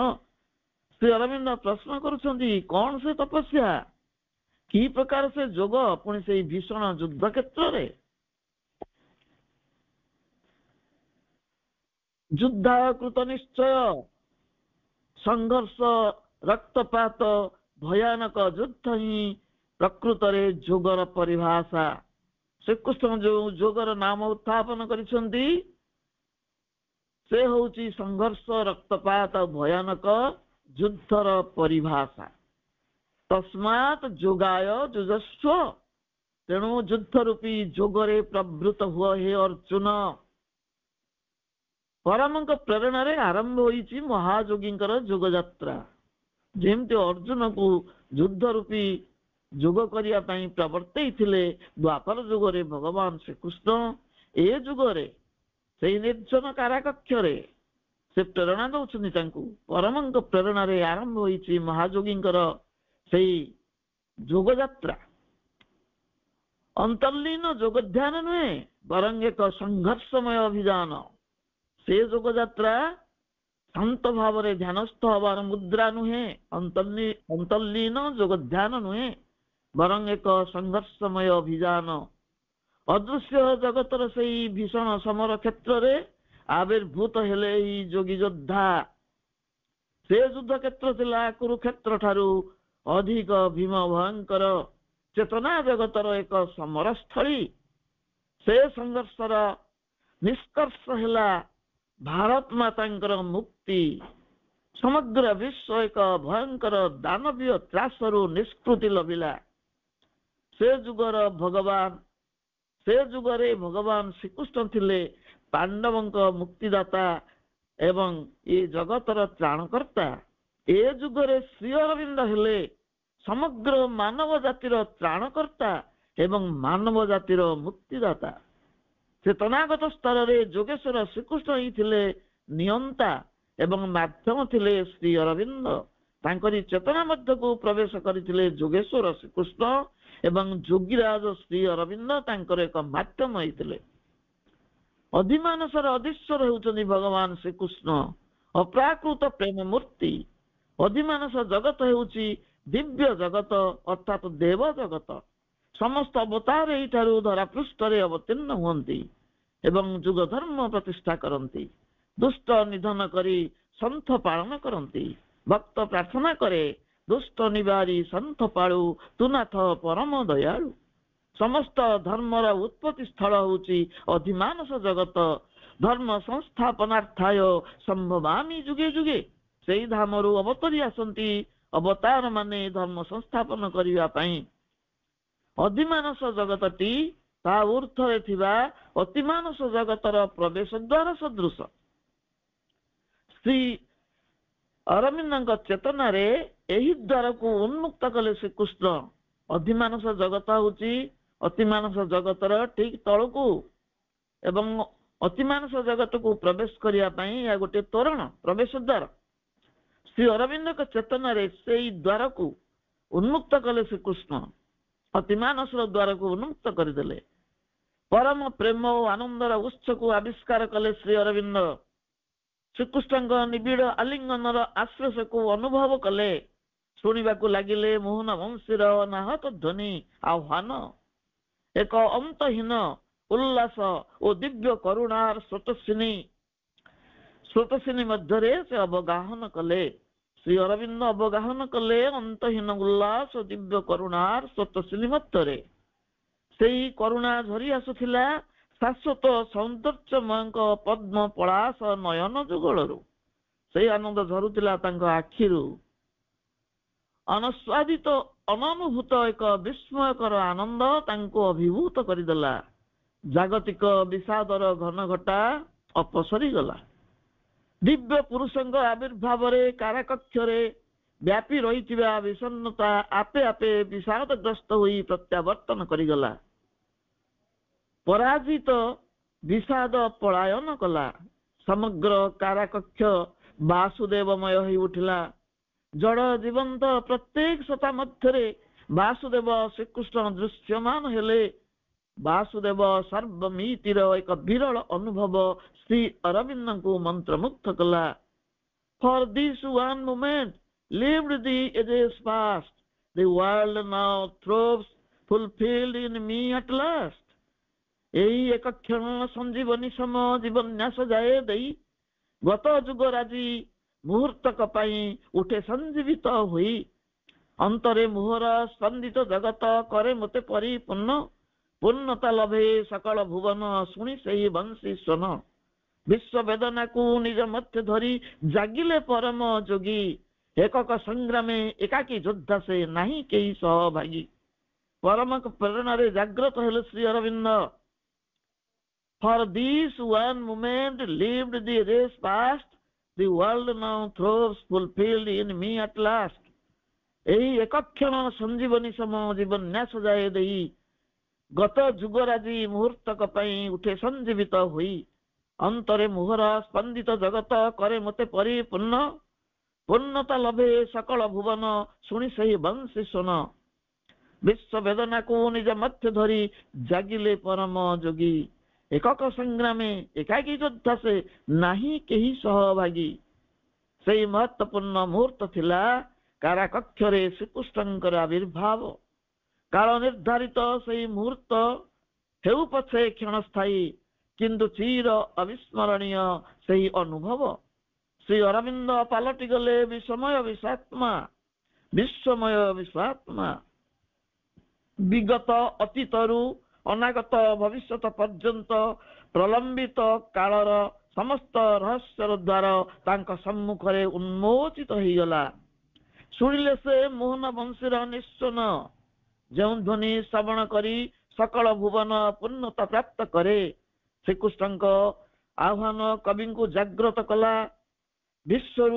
ଶ୍ରୀ ଅରବିନ୍ଦ ପ୍ରଶ୍ନ କରୁଛନ୍ତି କଣ ସେ ତପସ୍ୟା, କି ପ୍ରକାର ସେ ଯୋଗ, ପୁଣି ସେଇ ଭୀଷଣ ଯୁଦ୍ଧ କ୍ଷେତ୍ରରେ? ଯୁଦ୍ଧାକୃତ ନିଶ୍ଚୟ ସଂଘର୍ଷ ରକ୍ତପାତ ଭୟାନକ ଯୁଦ୍ଧ ହିଁ ପ୍ରକୃତରେ ଯୋଗର ପରିଭାଷା। ଶ୍ରୀକୃଷ୍ଣ ଯୋଉ ଯୋଗର ନାମ ଉତ୍ଥାପନ କରିଛନ୍ତି ସେ ହଉଛି ସଂଘର୍ଷ ରକ୍ତପାତ ଭୟାନକ ଯୁଦ୍ଧର ପରିଭାଷା। ତସ୍ମାତ୍ ଯୋଗାୟ ଯୁଜସ୍ୱ। ତେଣୁ ଯୁଦ୍ଧ ରୂପୀ ଯୋଗରେ ପ୍ରବୃତ ହୁଅ ହେ ଅର୍ଜୁନ। ପରମଙ୍କ ପ୍ରେରଣାରେ ଆରମ୍ଭ ହୋଇଛି ମହାଯୋଗୀଙ୍କର ଯୋଗ ଯାତ୍ରା। ଯେମିତି ଅର୍ଜୁନକୁ ଯୁଦ୍ଧ ରୂପୀ ଯୋଗ କରିବା ପାଇଁ ପ୍ରବର୍ତ୍ତେଇଥିଲେ ଦ୍ୱାପର ଯୁଗରେ ଭଗବାନ ଶ୍ରୀକୃଷ୍ଣ, ଏ ଯୁଗରେ ସେଇ ନିର୍ଜନ କାରାକକ୍ଷରେ ସେ ପ୍ରେରଣା ଦଉଛନ୍ତି ତାଙ୍କୁ। ପରମଙ୍କ ପ୍ରେରଣାରେ ଆରମ୍ଭ ହୋଇଛି ମହାଯୋଗୀଙ୍କର ସେଇ ଯୋଗ ଯାତ୍ରା। ଅନ୍ତର୍ଲୀନ ଯୋଗ ଧ୍ୟାନ ନୁହେଁ, ବରଂ ଏକ ସଂଘର୍ଷମୟ ଅଭିଯାନ। ସେ ଯୋଗ ଯାତ୍ରା ଶାନ୍ତ ଭାବରେ ଧ୍ୟାନସ୍ଥ ହବାର ମୁଦ୍ରା ନୁହେଁ, ଅନ୍ତର୍ଲୀନ ଯୋଗ ଧ୍ୟାନ ନୁହେଁ, ବରଂ ଏକ ସଂଘର୍ଷମୟ ଅଭିଯାନ। ଅଦୃଶ୍ୟ ଜଗତର ସେଇ ଭୀଷଣ ସମର କ୍ଷେତ୍ରରେ ଆବିର୍ଭୂତ ହେଲେ ଏହି ଯୋଗୀ ଯୋଦ୍ଧା। ସେ ଯୁଦ୍ଧ କ୍ଷେତ୍ର ଥିଲା କୁରୁକ୍ଷେତ୍ର ଠାରୁ ଅଧିକ ଭୀମ ଭୟଙ୍କର ଚେତନା ଜଗତର ଏକ ସମରସ୍ଥଳୀ। ସେ ସଂଘର୍ଷର ନିଷ୍କର୍ଷ ହେଲା ଭାରତ ମାତାଙ୍କର ମୁକ୍ତି। ସମଗ୍ର ବିଶ୍ୱ ଏକ ଭୟଙ୍କର ଦାନବୀୟ ତ୍ରାସରୁ ନିଷ୍କୃତି ଲଭିଲା। ସେ ଯୁଗରେ ଭଗବାନ ଶ୍ରୀକୃଷ୍ଣ ଥିଲେ ପାଣ୍ଡବଙ୍କ ମୁକ୍ତିଦାତା ଏବଂ ଏ ଜଗତର ତ୍ରାଣକର୍ତ୍ତା। ଏ ଯୁଗରେ ଶ୍ରୀ ଅରବିନ୍ଦ ହେଲେ ସମଗ୍ର ମାନବ ଜାତିର ତ୍ରାଣକର୍ତ୍ତା ଏବଂ ମାନବ ଜାତିର ମୁକ୍ତିଦାତା। ଚେତନାଗତ ସ୍ତରରେ ଯୋଗେଶ୍ୱର ଶ୍ରୀକୃଷ୍ଣ ହିଁ ଥିଲେ ନିୟନ୍ତା ଏବଂ ମାଧ୍ୟମ ଥିଲେ ଶ୍ରୀ ଅରବିନ୍ଦ। ତାଙ୍କରି ଚେତନା ମଧ୍ୟକୁ ପ୍ରବେଶ କରିଥିଲେ ଯୋଗେଶ୍ୱର ଶ୍ରୀକୃଷ୍ଣ ଏବଂ ଯୋଗୀରାଜ ଶ୍ରୀ ଅରବିନ୍ଦ ତାଙ୍କର ଏକ ମାଧ୍ୟମ ହେଇଥିଲେ। ଅଧିମାନସର ଅଧୀଶ୍ୱର ହେଉଛନ୍ତି ଭଗବାନ ଶ୍ରୀକୃଷ୍ଣ, ଅପ୍ରାକୃତ ପ୍ରେମ ମୂର୍ତ୍ତି। ଅଧିମାନସ ଜଗତ ହେଉଛି ଦିବ୍ୟ ଜଗତ ଅର୍ଥାତ୍ ଦେବ ଜଗତ। ସମସ୍ତ ଅବତାର ଏଇଠାରୁ ଧରାପୃଷ୍ଠରେ ଅବତୀର୍ଣ୍ଣ ହୁଅନ୍ତି ଏବଂ ଯୁଗ ଧର୍ମ ପ୍ରତିଷ୍ଠା କରନ୍ତି। ଦୁଷ୍ଟ ନିଧନ କରି ସନ୍ଥ ପାଳନ କରନ୍ତି। ଭକ୍ତ ପ୍ରାର୍ଥନା କରେ, ଦୁଷ୍ଟ ନିବାରି ସନ୍ଥ ପାଳୁ ତୁ ନାଥ ପରମ ଦୟାଳୁ। ସମସ୍ତ ଧର୍ମର ଉତ୍ପତ୍ତି ସ୍ଥଳ ହେଉଛି ଅଧିମାନସ ଜଗତ। ଧର୍ମ ସଂସ୍ଥାପନାର୍ଥାୟ ସମ୍ଭବାମି ଯୁଗେ ଯୁଗେ। ସେଇ ଧାମରୁ ଅବତରି ଆସନ୍ତି ଅବତାର ମାନେ ଧର୍ମ ସଂସ୍ଥାପନ କରିବା ପାଇଁ। ଅଧିମାନସ ଜଗତଟି ତା ଊର୍ଦ୍ଧ୍ୱରେ ଥିବା ଅତିମାନସ ଜଗତର ପ୍ରବେଶ ଦ୍ୱାର ସଦୃଶ। ଶ୍ରୀ ଅରବିନ୍ଦଙ୍କ ଚେତନାରେ ଏହି ଦ୍ୱାରକୁ ଉନ୍ମୁକ୍ତ କଲେ ଶ୍ରୀକୃଷ୍ଣ। ଅଧିମାନସ ଜଗତ ହେଉଛି ଅତିମାନସ ଜଗତର ଠିକ ତଳକୁ ଏବଂ ଅତିମାନସ ଜଗତକୁ ପ୍ରବେଶ କରିବା ପାଇଁ ଏହା ଗୋଟିଏ ତୋରଣ, ପ୍ରବେଶ ଦ୍ୱାର। ଶ୍ରୀ ଅରବିନ୍ଦଙ୍କ ଚେତନାରେ ସେଇ ଦ୍ୱାରକୁ ଉନ୍ମୁକ୍ତ କଲେ ଶ୍ରୀକୃଷ୍ଣ। ଅତିମାନସର ଦ୍ୱାରକୁ ଉନ୍ମୁକ୍ତ କରିଦେଲେ। ପରମ ପ୍ରେମ ଓ ଆନନ୍ଦର ଉତ୍ସକୁ ଆବିଷ୍କାର କଲେ ଶ୍ରୀ ଅରବିନ୍ଦ। ଶ୍ରୀକୃଷ୍ଣଙ୍କ ନିବିଡ଼ ଆଲିଙ୍ଗନର ଆଶ୍ଲେଷକୁ ଅନୁଭବ କଲେ। ଶୁଣିବାକୁ ଲାଗିଲେ ମୋହନ ବଂଶୀର ଅନାହତ ଧ୍ୱନି ଆହ୍ୱାନ। ଏକ ଅନ୍ତହୀନ ଉଲ୍ଲାସ ଓ ଦିବ୍ୟ କରୁଣାର ସ୍ରୋତସ୍ୱିନୀ ସ୍ରୋତସ୍ୱିନୀ ମଧ୍ୟରେ ସେ ଅବଗାହନ କଲେ। ଶ୍ରୀ ଅରବିନ୍ଦ ଅବଗାହନ କଲେ ଅନ୍ତହୀନ ଉଲ୍ଲାସ ଦିବ୍ୟ କରୁଣାର ସ୍ରୋତସ୍ୱିନୀ ମଧ୍ୟରେ। ସେଇ କରୁଣା ଝରି ଆସୁଥିଲା ଶାଶ୍ୱତ ସୌନ୍ଦର୍ଯ୍ୟମୟଙ୍କ ପଦ୍ମ ପଳାଶ ନୟନ ଯୁଗଳରୁ। ସେଇ ଆନନ୍ଦ ଝରୁଥିଲା ତାଙ୍କ ଆଖିରୁ। ଅନସ୍ୱାଦିତ ଅନନୁଭୂତ ଏକ ବିସ୍ମୟକର ଆନନ୍ଦ ତାଙ୍କୁ ଅଭିଭୂତ କରିଦେଲା। ଜାଗତିକ ବିଷାଦର ଘନ ଘଟା ଅପସରିଗଲା। ଦିବ୍ୟ ପୁରୁଷଙ୍କ ଆବିର୍ଭାବରେ କାରାକକ୍ଷରେ ବ୍ୟାପୀ ରହିଥିବା ବିଷଣ୍ଣତା ଆପେ ଆପେ ବିଷାଦଗ୍ରସ୍ତ ହୋଇ ପ୍ରତ୍ୟାବର୍ତ୍ତନ କରିଗଲା। ପରାଜିତ ବିଷାଦ ପଳାୟନ କଲା। ସମଗ୍ର କାରାକକ୍ଷ ବାସୁଦେବମୟ ହୋଇ ଉଠିଲା। ଜଡ଼ ଜୀବନ୍ତ ପ୍ରତ୍ୟେକ ସତ୍ତା ମଧ୍ୟରେ ବାସୁଦେବ ଶ୍ରୀକୃଷ୍ଣ ଦୃଶ୍ୟମାନ ହେଲେ। ବାସୁଦେବ ସର୍ବମିତିର ଏକ ବିରଳ ଅନୁଭବ ଶ୍ରୀ ଅରବିନ୍ଦଙ୍କୁ ମନ୍ତ୍ରମୁଗ୍ଧ କଲା। For this one moment lived the ages past, the world now throws fulfilled in me at last. ଏହି ଏକ କ୍ଷଣ ସଞ୍ଜୀବନୀ ସମ ଜୀବନ୍ୟାସ ଯାଏ ଦେଇ ଗତ ଯୁଗରାଜି ମୁହୂର୍ତ୍ତକ ପାଇଁ ଉଠେ ସଞ୍ଜୀବିତ ହୋଇ। ଅନ୍ତରେ ମୋହର ସ୍ପନ୍ଦିତ ଜଗତ କରେ ମୋତେ ପରିପୂର୍ଣ୍ଣ। ପୂର୍ଣ୍ଣତା ଲଭେ ସକଳ ଭୁବନ ଶୁଣି ସେହି ବଂଶୀ ସ୍ୱନ। ବିଶ୍ୱ ବେଦନାକୁ ନିଜ ମଧ୍ୟ ଧରି ଜାଗିଲେ ପରମ ଯୋଗୀ। ଏକକ ସଂଗ୍ରାମେ ଏକାକୀ ଯୋଦ୍ଧା ସେ ନାହିଁ କେହି ସହଭାଗୀ। ପରମ ପ୍ରେରଣାରେ ଜାଗ୍ରତ ହେଲେ Shri Arvind. For this one moment lived the race past, the world now throws fulfilled in me at last. ଏହି ଏକ କ୍ଷଣ ସଞ୍ଜୀବନୀ ସମ ଜୀବନ୍ୟାସ ଯାଏ ଦେଇ ଗତ ଯୁଗରାଜି ମୁହୂର୍ତ୍ତକ ପାଇଁ ଉଠେ ସଞ୍ଜୀବିତ ହୋଇ। ଅନ୍ତରେ ମୋହର ସ୍ପନ୍ଦିତ ଜଗତ କରେ ମୋତେ ପରିପୂର୍ଣ୍ଣ। ପୂର୍ଣ୍ଣତା ଲଭେ ସକଳ ଭୁବନ ଶୁଣି ସେହି ବଂଶୀ ସ୍ୱନ। ବିଶ୍ୱ ବେଦନାକୁ ନିଜ ମଧ୍ୟ ଧରି ଜାଗିଲେ ପରମ ଯୋଗୀ। ଏକକ ସଂଗ୍ରାମେ ଏକାକୀ ଯୋଦ୍ଧା ସେ ନାହିଁ କେହି ସହଭାଗୀ। ସେହି ମହତ୍ୱପୂର୍ଣ୍ଣ ମୁହୂର୍ତ୍ତ ଥିଲା କାରାକକ୍ଷରେ ଶ୍ରୀକୃଷ୍ଣଙ୍କର ଆବିର୍ଭାବ। କାଳ ନିର୍ଦ୍ଧାରିତ ସେହି ମୁହୂର୍ତ୍ତ ହେଉ ପଛେ କ୍ଷଣସ୍ଥାୟୀ, କିନ୍ତୁ ଚିର ଅବିସ୍ମରଣୀୟ ସେହି ଅନୁଭବ। ଶ୍ରୀ ଅରବିନ୍ଦ ପାଲଟି ଗଲେ ବିଶ୍ୱମୟ ବିଶ୍ୱାତ୍ମା। ବିଶ୍ୱମୟ ବିଶ୍ୱାତ୍ମା ବିଗତ ଅତୀତରୁ ଅନାଗତ ଭବିଷ୍ୟତ ପର୍ଯ୍ୟନ୍ତ ପ୍ରଲମ୍ବିତ କାଳର ସମସ୍ତ ରହସ୍ୟର ଦ୍ୱାର ତାଙ୍କ ସମ୍ମୁଖରେ ଉନ୍ମୋଚିତ ହେଇଗଲା। ଶୁଣିଲେ ସେ ମୋହନ ବଂଶୀର ନିଶ୍ଚନ, ଯେଉଁ ଧ୍ୱନି ଶ୍ରବଣ କରି ସକଳ ଭୁବନ ପୂର୍ଣ୍ଣତା ପ୍ରାପ୍ତ କରେ। ଶ୍ରୀକୃଷ୍ଣଙ୍କ ଆହ୍ୱାନ କବିଙ୍କୁ ଜାଗ୍ରତ କଲା। ବିଶ୍ୱର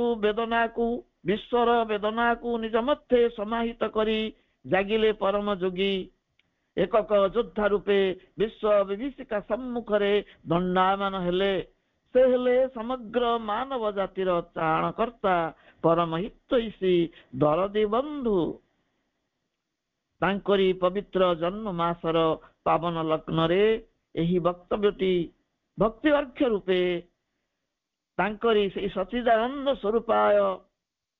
ବେଦନାକୁ ନିଜ ମଧ୍ୟରେ ସମାହିତ କରି ଜାଗିଲେ ପରମ ଯୋଗୀ। ଏକକ ଯୋଦ୍ଧା ରୂପେ ବିଶ୍ୱ ବିଭୀଷିକା ସମ୍ମୁଖରେ ଦଣ୍ଡାୟମାନ ହେଲେ। ସେ ହେଲେ ସମଗ୍ର ମାନବ ଜାତିର ତ୍ରାଣକର୍ତ୍ତା, ପରମ ହିତୈଷୀ ଦରଦୀ ବନ୍ଧୁ। ତାଙ୍କରି ପବିତ୍ର ଜନ୍ମ ମାସର ପାବନ ଲଗ୍ନରେ ଏହି ବକ୍ତବ୍ୟଟି ଭକ୍ତି ଅର୍ଘ୍ୟ ରୂପେ ତାଙ୍କରି ସେହି ସଚିଦାନନ୍ଦ ସ୍ୱରୂପାୟ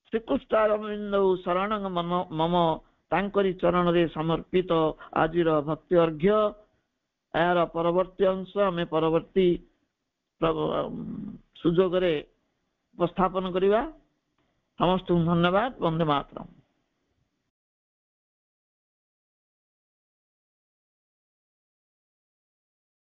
ଶ୍ରୀକୃଷ୍ଣାରବିନ୍ଦ ଶରଣ ମମ ତାଙ୍କରି ଚରଣରେ ସମର୍ପିତ ଆଜିର ଭକ୍ତି ଅର୍ଘ୍ୟ। ଏହାର ପରବର୍ତ୍ତୀ ଅଂଶ ଆମେ ପରବର୍ତ୍ତୀ ସୁଯୋଗରେ ଉପସ୍ଥାପନ କରିବା। ସମସ୍ତଙ୍କୁ ଧନ୍ୟବାଦ। ବନ୍ଦେ ମାତରମ୍।